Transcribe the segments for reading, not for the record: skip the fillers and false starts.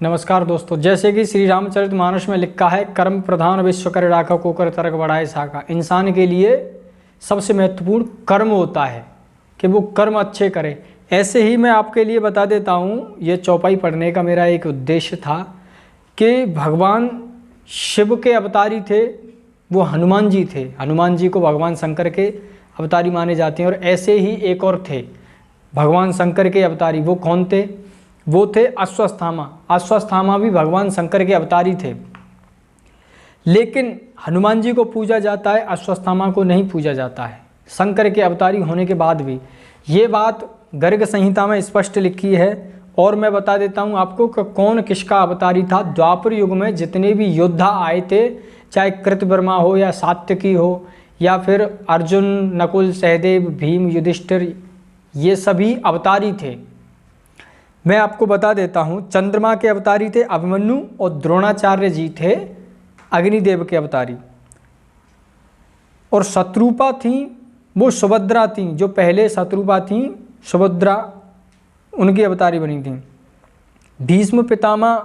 नमस्कार दोस्तों, जैसे कि श्री रामचरितमानस में लिखा है, कर्म प्रधान विश्व कर राखा को कर तर्क बढ़ाए साका। इंसान के लिए सबसे महत्वपूर्ण कर्म होता है कि वो कर्म अच्छे करे। ऐसे ही मैं आपके लिए बता देता हूँ, ये चौपाई पढ़ने का मेरा एक उद्देश्य था कि भगवान शिव के अवतारी थे, वो हनुमान जी थे। हनुमान जी को भगवान शंकर के अवतारी माने जाते हैं। और ऐसे ही एक और थे भगवान शंकर के अवतारी। वो कौन थे? वो थे अश्वत्थामा। अश्वत्थामा भी भगवान शंकर के अवतारी थे, लेकिन हनुमान जी को पूजा जाता है, अश्वत्थामा को नहीं पूजा जाता है, शंकर के अवतारी होने के बाद भी। ये बात गर्ग संहिता में स्पष्ट लिखी है। और मैं बता देता हूँ आपको कि कौन किसका अवतारी था। द्वापर युग में जितने भी योद्धा आए थे, चाहे कृतवर्मा हो या सात्यकी हो या फिर अर्जुन, नकुल, सहदेव, भीम, युधिष्ठिर, ये सभी अवतारी थे। मैं आपको बता देता हूँ, चंद्रमा के अवतारी थे अभिमन्यु और द्रोणाचार्य जी थे अग्निदेव के अवतारी। और शत्रुपा थी, वो सुभद्रा थी। जो पहले शत्रुपा थी, सुभद्रा, उनकी अवतारी बनी थी। भीष्म पितामह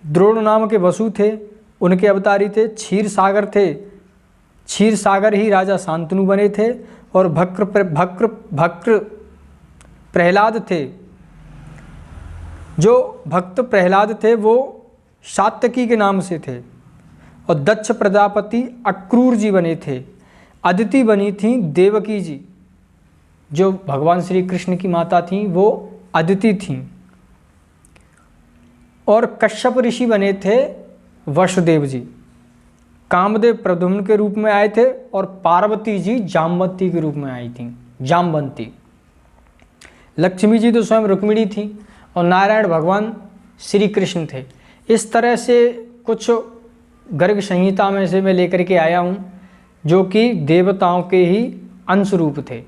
द्रोण नाम के वसु थे, उनके अवतारी थे। क्षीर सागर थे, क्षीर सागर ही राजा शांतनु बने थे। और भक्र प्रहलाद थे, जो भक्त प्रहलाद थे वो सात्यकी के नाम से थे। और दक्ष प्रजापति अक्रूर जी बने थे। अदिति बनी थी देवकी जी, जो भगवान श्री कृष्ण की माता थी, वो अदिति थीं। और कश्यप ऋषि बने थे वसुदेव जी। कामदेव प्रद्युम्न के रूप में आए थे और पार्वती जी जामवंती के रूप में आई थी, जामवंती। लक्ष्मी जी तो स्वयं रुक्मिणी थी और नारायण भगवान श्री कृष्ण थे। इस तरह से कुछ गर्ग संहिता में से मैं लेकर के आया हूँ, जो कि देवताओं के ही अंश रूप थे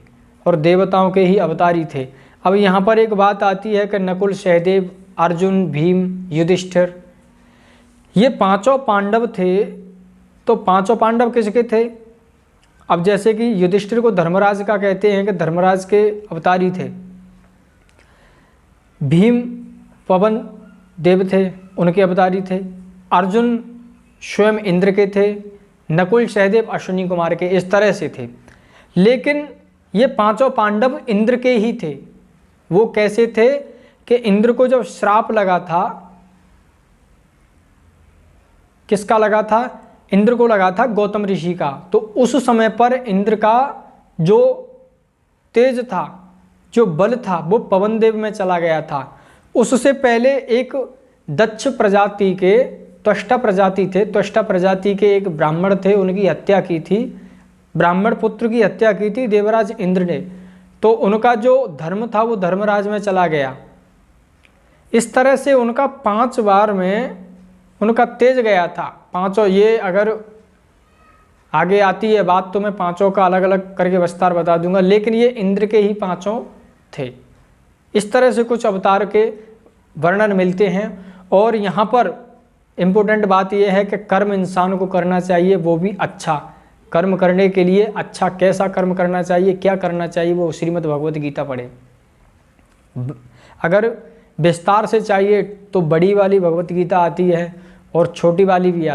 और देवताओं के ही अवतारी थे। अब यहाँ पर एक बात आती है कि नकुल, सहदेव, अर्जुन, भीम, युधिष्ठिर, ये पांचों पांडव थे। तो पांचों पांडव किसके थे? अब जैसे कि युधिष्ठिर को धर्मराज का कहते हैं कि धर्मराज के अवतारी थे। भीम पवन देव थे, उनके अवतारी थे। अर्जुन स्वयं इंद्र के थे। नकुल, सहदेव अश्विनी कुमार के, इस तरह से थे। लेकिन ये पांचों पांडव इंद्र के ही थे। वो कैसे थे कि इंद्र को जब श्राप लगा था, किसका लगा था? इंद्र को लगा था, गौतम ऋषि का। तो उस समय पर इंद्र का जो तेज था, जो बल था, वो पवन देव में चला गया था। उससे पहले एक दक्ष प्रजाति के, त्वष्टा प्रजाति थे, त्वष्टा प्रजाति के एक ब्राह्मण थे, उनकी हत्या की थी। ब्राह्मण पुत्र की हत्या की थी देवराज इंद्र ने। तो उनका जो धर्म था वो धर्मराज में चला गया। इस तरह से उनका 5 बार में उनका तेज गया था। पांचों, ये अगर आगे आती है बात तो मैं पांचों का अलग अलग करके विस्तार बता दूंगा, लेकिन ये इंद्र के ही पांचों थे। इस तरह से कुछ अवतार के वर्णन मिलते हैं। और यहाँ पर इम्पोर्टेंट बात यह है कि कर्म इंसान को करना चाहिए, वो भी अच्छा। कर्म करने के लिए अच्छा कैसा कर्म करना चाहिए, क्या करना चाहिए, वो श्रीमद् भगवत गीता पढ़े। अगर विस्तार से चाहिए तो बड़ी वाली भगवत गीता आती है और छोटी वाली भी आती है।